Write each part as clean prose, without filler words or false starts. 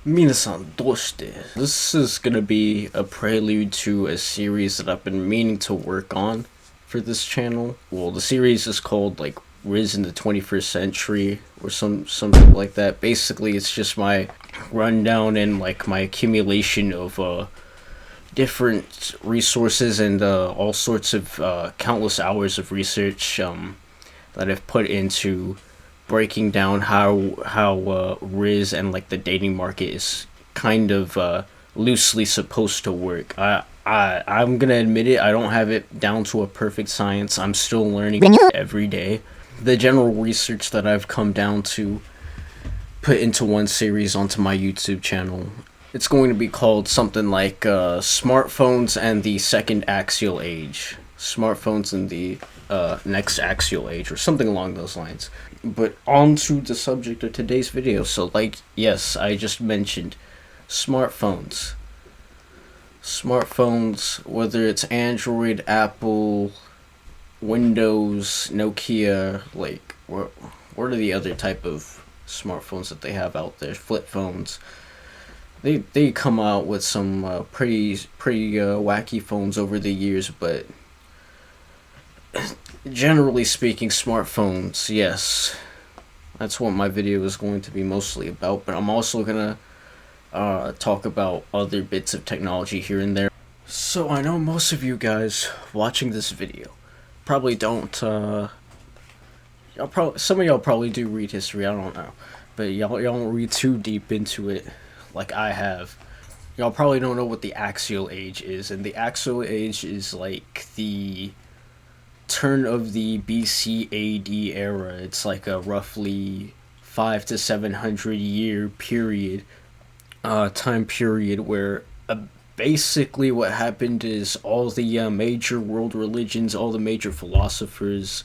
Minasan, doshite. This is gonna be a prelude to a series that I've been meaning to work on for this channel. Well, the series is called like Riz in the 21st Century or something like that. Basically, it's just my rundown and like my accumulation of different resources and all sorts of countless hours of research that I've put into breaking down how Riz and like the dating market is kind of loosely supposed to work. I'm gonna admit it. I don't have it down to a perfect science. I'm still learning every day. The general research that I've come down to put into one series onto my YouTube channel. It's going to be called something like Smartphones and the Second Axial Age. Smartphones and the next axial age, or something along those lines. But on to the subject of today's video. So, like, yes, I just mentioned smartphones. Smartphones, whether it's Android, Apple, Windows, Nokia, like, what are the other type of smartphones that they have out there? Flip phones. They come out with some pretty wacky phones over the years, but generally speaking, smartphones, yes, that's what my video is going to be mostly about. But I'm also gonna talk about other bits of technology here and there. So I know most of you guys watching this video probably don't. Some of y'all probably do read history. I don't know, but y'all don't read too deep into it like I have. Y'all probably don't know what the Axial Age is, and the Axial Age is like the turn of the BC AD era. It's like a roughly 5 to 700 year period, time period where basically what happened is all the major world religions, all the major philosophers,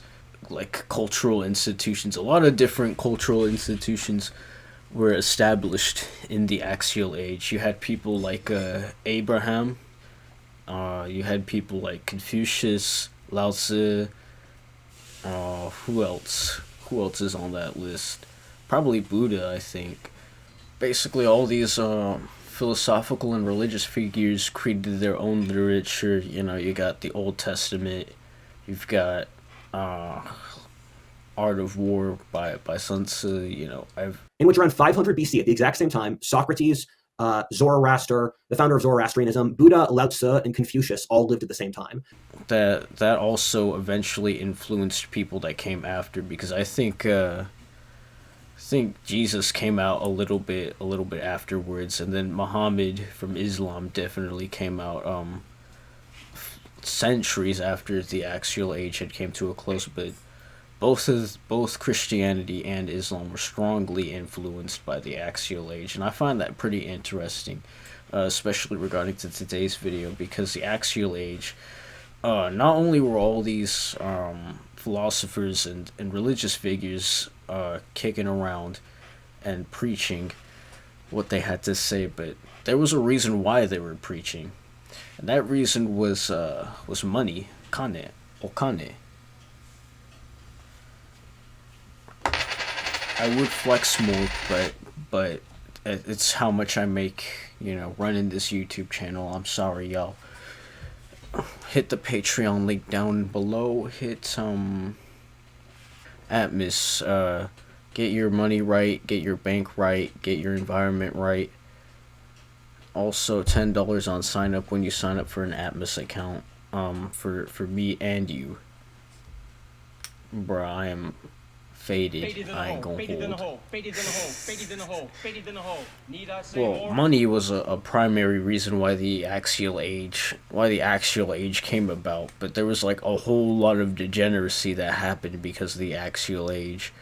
like cultural institutions, a lot of different cultural institutions were established in the Axial Age. You had people like Abraham, you had people like Confucius, Lao Tzu, who else? Who else is on that list? Probably Buddha, I think. Basically, all these philosophical and religious figures created their own literature. You know, you got the Old Testament, you've got uh, Art of War by Sun Tzu. You know, in which around 500 BC, at the exact same time, Socrates, Zoroaster, the founder of Zoroastrianism, Buddha, Lao Tzu, and Confucius all lived at the same time. That also eventually influenced people that came after, because I think Jesus came out a little bit afterwards, and then Muhammad from Islam definitely came out centuries after the Axial Age had came to a close. But both Christianity and Islam were strongly influenced by the Axial Age, and I find that pretty interesting, especially regarding to today's video, because the Axial Age, not only were all these philosophers and religious figures kicking around and preaching what they had to say, but there was a reason why they were preaching, and that reason was money, kane, okane. I would flex more, but it's how much I make, you know, running this YouTube channel. I'm sorry, y'all. Hit the Patreon link down below. Hit Atmos. Get your money right. Get your bank right. Get your environment right. Also, $10 on sign up when you sign up for an Atmos account. For me and you. Bruh, I am faded. I ain't gonna hold. Well, money was a primary reason why the Axial Age came about, but there was like a whole lot of degeneracy that happened because of the Axial Age,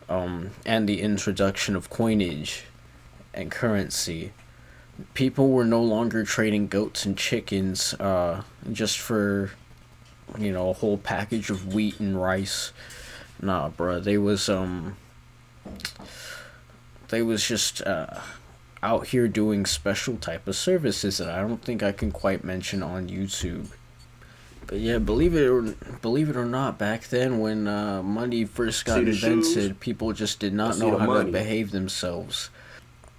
and the introduction of coinage and currency. People were no longer trading goats and chickens just for, you know, a whole package of wheat and rice. Nah, bruh, they was just out here doing special type of services that I don't think I can quite mention on YouTube. But yeah, believe it or not, back then when money first got invented, people just did not know how to behave themselves.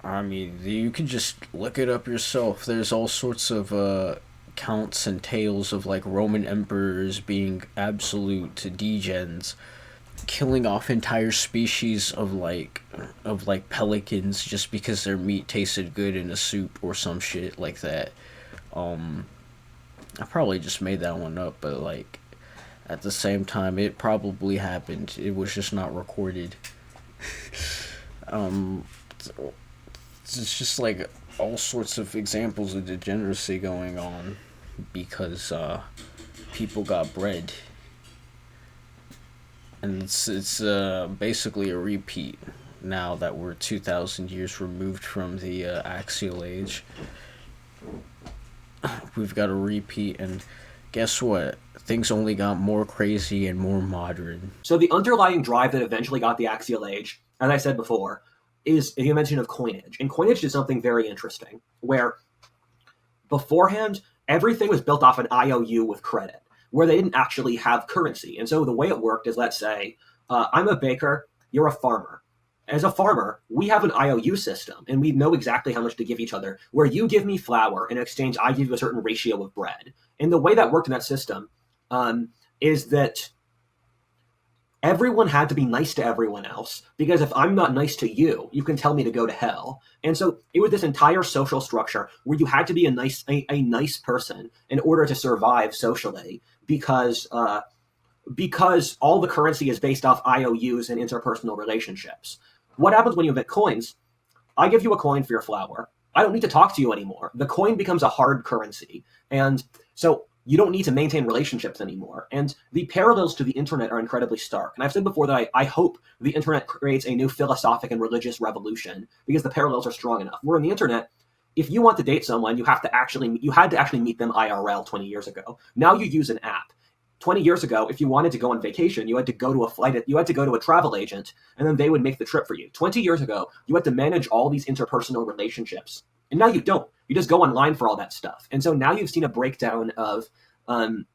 I mean, you can just look it up yourself. There's all sorts of counts and tales of like Roman emperors being absolute degens, killing off entire species of like pelicans just because their meat tasted good in a soup or some shit like that. Um, I probably just made that one up, but like at the same time, it probably happened. It was just not recorded. Um, it's just like all sorts of examples of degeneracy going on because people got bred, and it's basically a repeat now that we're 2,000 years removed from the Axial age. We've got a repeat, and guess what? Things only got more crazy and more modern. So the underlying drive that eventually got the Axial Age, as I said before, is the invention of coinage. And coinage did something very interesting, where beforehand, everything was built off an IOU with credit, where they didn't actually have currency. And so the way it worked is, let's say, I'm a baker, you're a farmer. As a farmer, we have an IOU system, and we know exactly how much to give each other, where you give me flour, and in exchange, I give you a certain ratio of bread. And the way that worked in that system is that everyone had to be nice to everyone else, because if I'm not nice to you, you can tell me to go to hell. And so it was this entire social structure where you had to be a nice person in order to survive socially, because all the currency is based off IOUs and interpersonal relationships. What happens when you invent coins? I give you a coin for your flour. I don't need to talk to you anymore. The coin becomes a hard currency. And so you don't need to maintain relationships anymore. And the parallels to the internet are incredibly stark. And I've said before that I hope the internet creates a new philosophic and religious revolution because the parallels are strong enough. Where in the internet, if you want to date someone, you had to actually meet them IRL 20 years ago. Now you use an app. 20 years ago, if you wanted to go on vacation, you had to go to you had to go to a travel agent, and then they would make the trip for you. 20 years ago, you had to manage all these interpersonal relationships. And now you don't. You just go online for all that stuff. And so now you've seen a breakdown of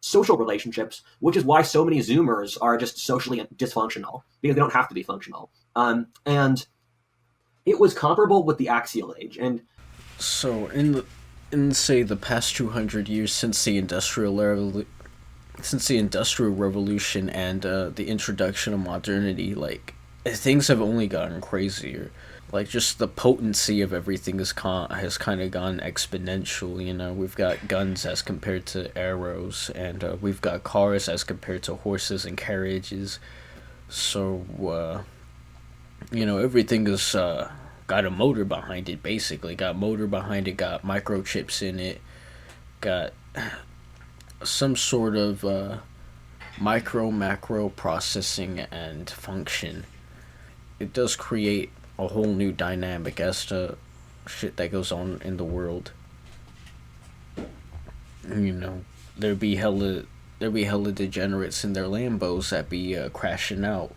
social relationships, which is why so many Zoomers are just socially dysfunctional, because they don't have to be functional. And it was comparable with the Axial Age. And So in say the past 200 years since the industrial revolution and the introduction of modernity, like things have only gotten crazier. Like just the potency of everything has kind of gone exponential. You know, we've got guns as compared to arrows, and we've got cars as compared to horses and carriages. So you know, everything is got a motor behind it. Basically, got motor behind it. Got microchips in it. Got some sort of micro macro processing and function. It does create a whole new dynamic as to shit that goes on in the world. You know, there be hella degenerates in their Lambos that be crashing out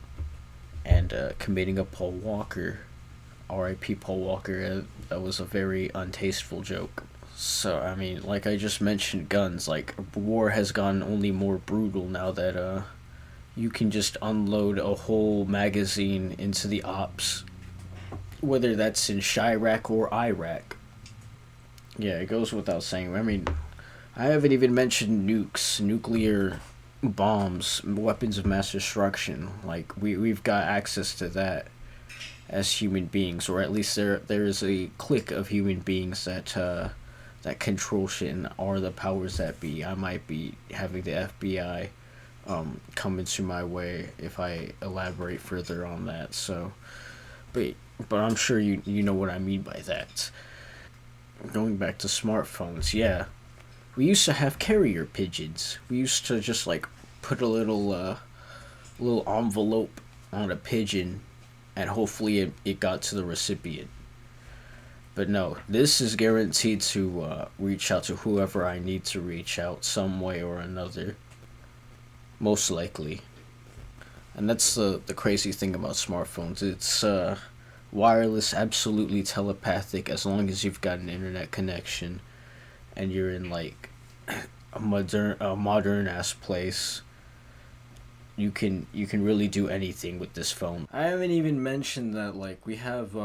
and committing a Paul Walker. R.I.P. Paul Walker. That was a very untasteful joke. So I mean, like I just mentioned, guns. Like war has gotten only more brutal now that you can just unload a whole magazine into the ops, whether that's in Chirac or Iraq. Yeah, it goes without saying. I mean, I haven't even mentioned nukes, nuclear bombs, weapons of mass destruction. Like we've got access to that as human beings, or at least there is a clique of human beings that control shit and are the powers that be. I might be having the FBI come into my way if I elaborate further on that. So, but I'm sure you know what I mean by that. Going back to smartphones, yeah, we used to have carrier pigeons. We used to just like put a little envelope on a pigeon, and hopefully it got to the recipient. But no, this is guaranteed to reach out to whoever I need to reach out some way or another. Most likely. And that's the crazy thing about smartphones. It's wireless, absolutely telepathic, as long as you've got an internet connection and you're in like a modern ass place. you can really do anything with this phone. I haven't even mentioned that like we have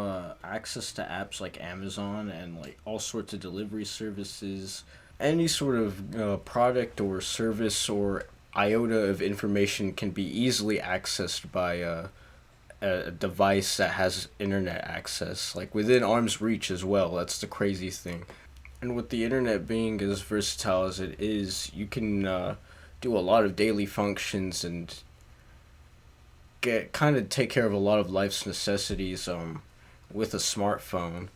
access to apps like Amazon and like all sorts of delivery services. Any sort of product or service or iota of information can be easily accessed by a device that has internet access, like within arm's reach as well. That's the crazy thing. And with the internet being as versatile as it is, you can do a lot of daily functions and get kind of take care of a lot of life's necessities with a smartphone.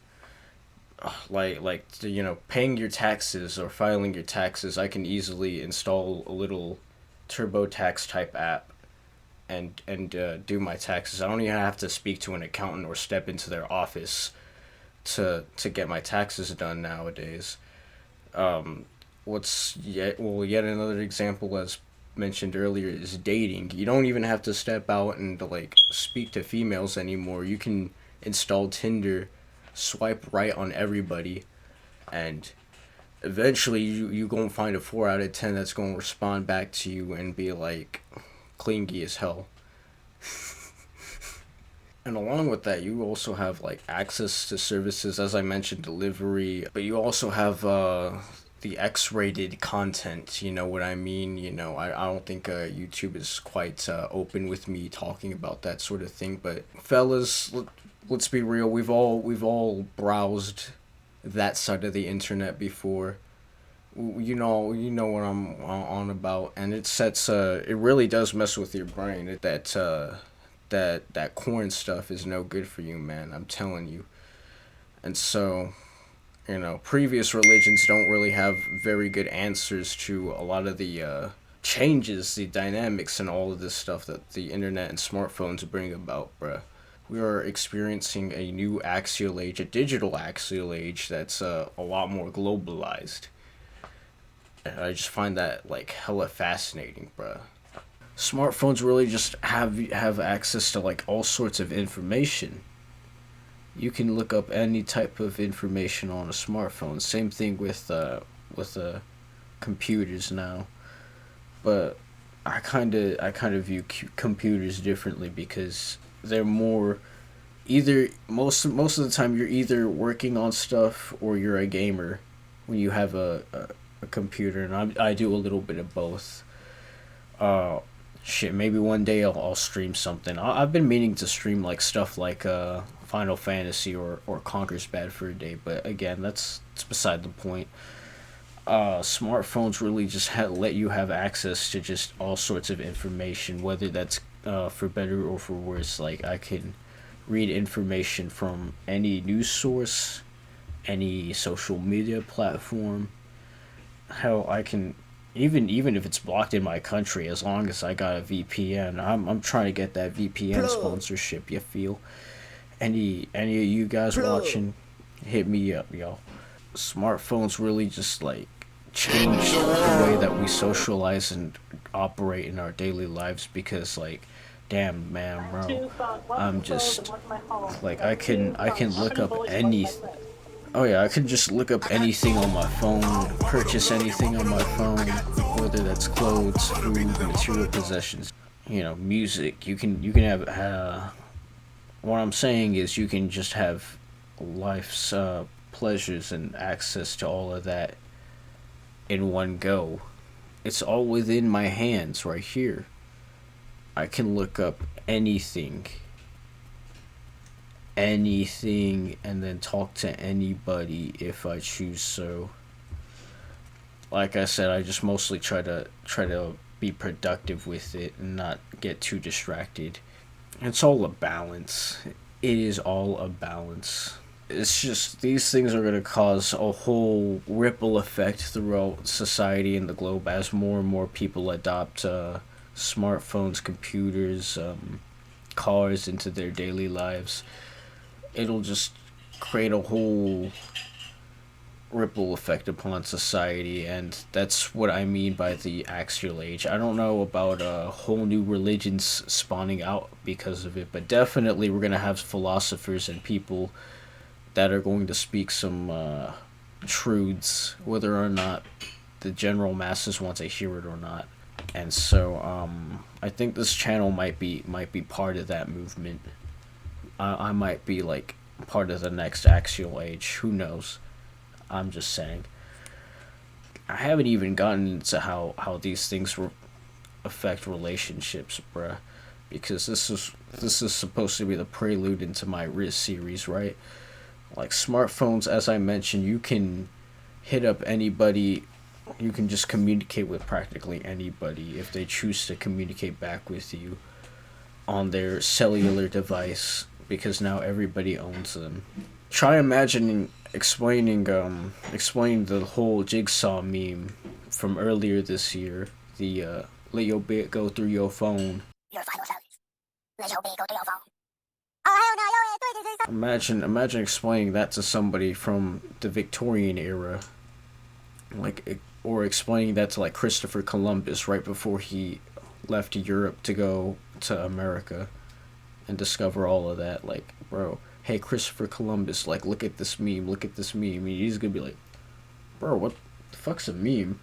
Paying your taxes or filing your taxes, I can easily install a little TurboTax type app and do my taxes. I don't even have to speak to an accountant or step into their office to get my taxes done nowadays. Yet another example, as mentioned earlier, is dating. You don't even have to step out and like speak to females anymore. You can install Tinder, swipe right on everybody, and eventually you gonna find a 4 out of 10 that's gonna respond back to you and be like clingy as hell. And along with that, you also have like access to services, as I mentioned, delivery, but you also have the X-rated content. You know what I mean? I don't think YouTube is quite open with me talking about that sort of thing. But fellas, let's be real. We've all browsed that side of the internet before. You know what I'm on about, and it really does mess with your brain. That corn stuff is no good for you, man. I'm telling you. And so, previous religions don't really have very good answers to a lot of the changes, the dynamics, and all of this stuff that the internet and smartphones bring about, bruh. We are experiencing a new axial age, a digital axial age that's a lot more globalized. I just find that like hella fascinating, bruh. Smartphones really just have access to like all sorts of information. You can look up any type of information on a smartphone. Same thing with computers now, but I kind of view computers differently because they're more either most of the time you're either working on stuff or you're a gamer when you have a computer, and I do a little bit of both. Uh, Shit, maybe one day I'll stream something. I've been meaning to stream like stuff like Final Fantasy or Conker's Bad for a day, but again, that's beside the point. Smartphones really just let you have access to just all sorts of information, whether that's for better or for worse. Like I can read information from any news source, any social media platform. Hell, I can even if it's blocked in my country, as long as I got a VPN. I'm trying to get that VPN sponsorship. You feel? Any of you guys watching, hit me up, yo. Smartphones really just like changed the way that we socialize and operate in our daily lives because like damn man bro, I'm just like I can look up any oh yeah, I can just look up anything on my phone, purchase anything on my phone, whether that's clothes, food, material possessions, music. You can have what I'm saying is you can just have life's pleasures and access to all of that in one go. It's all within my hands right here. I can look up anything and then talk to anybody if I choose so. Like I said, I just mostly try to be productive with it and not get too distracted. It's all a balance. It is all a balance. It's just these things are going to cause a whole ripple effect throughout society and the globe as more and more people adopt smartphones, computers, cars into their daily lives. It'll just create a whole ripple effect upon society, and that's what I mean by the axial age. I don't know about whole new religions spawning out because of it, but definitely we're gonna have philosophers and people that are going to speak some truths, whether or not the general masses want to hear it or not. And so I think this channel might be part of that movement. I might be like part of the next Axial age. Who knows? I'm just saying. I haven't even gotten into how these things affect relationships, bruh. Because this is supposed to be the prelude into my Riz series, right? Like smartphones, as I mentioned, you can hit up anybody. You can just communicate with practically anybody if they choose to communicate back with you on their cellular device, because now everybody owns them. Try imagining explaining the whole Jigsaw meme from earlier this year. The let your bit go through your phone. Your final service. Let your bit go through your phone. Imagine explaining that to somebody from the Victorian era, or explaining that to like Christopher Columbus right before he left Europe to go to America and discover all of that. Like, bro, hey Christopher Columbus, like look at this meme, and he's gonna be like, bro, what the fuck's a meme?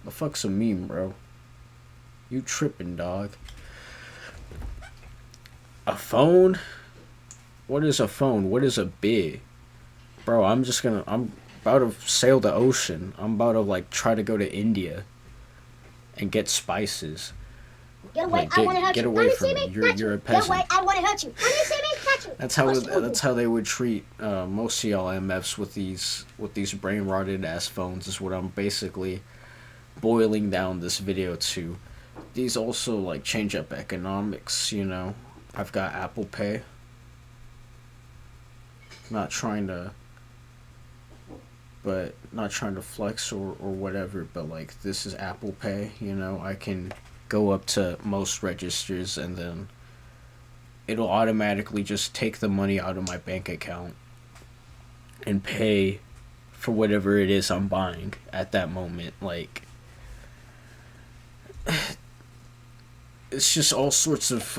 The fuck's a meme, bro? You tripping, dog. A phone? What is a phone? What is a bid? Bro, I'm about to sail the ocean. I'm about to like try to go to India and get spices. Get away! I want to hurt you. Get away from me! You're a peasant. Get away! I want to hurt you. When you see me, touch you. That's how they would treat most of y'all MFs with these brain rotted ass phones. Is what I'm basically boiling down this video to. These also like change up economics. You know, I've got Apple Pay. Not trying to flex or whatever, but like this is Apple Pay, you know. I can go up to most registers and then it'll automatically just take the money out of my bank account and pay for whatever it is I'm buying at that moment. Like, it's just all sorts of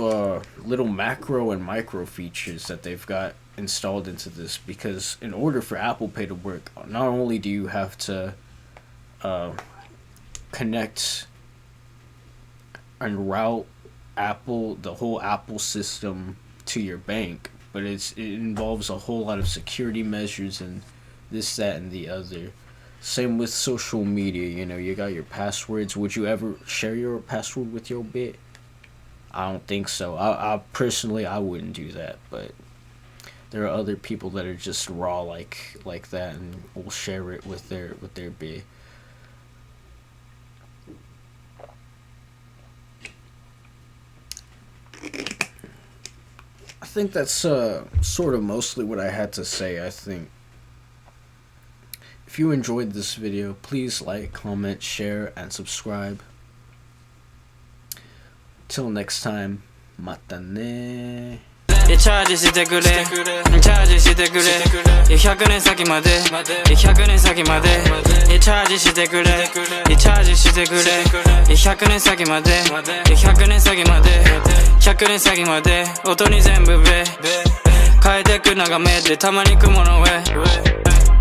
little macro and micro features that they've got installed into this, because in order for Apple Pay to work, not only do you have to connect and route the whole Apple system to your bank, but it involves a whole lot of security measures and this, that, and the other. Same with social media, you know, you got your passwords. Would you ever share your password with your bit? I don't think so. I personally, I wouldn't do that, but there are other people that are just raw like that and will share it with their bit. I think that's sort of mostly what I had to say. I think if you enjoyed this video, please like, comment, share, and subscribe. Till next time, mata ne. チャージしてくれチャージしてくれ100年先まで100年先までチャージしてくれチャージしてくれ100年先まで100年先まで100年先まで音に全部べ変えてく眺めてたまに雲の上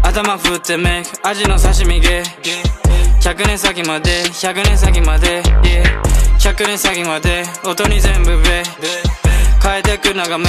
頭振ってメイク味の刺身ゲ100年先まで100年先まで100年先まで音に全部べ変えてく眺め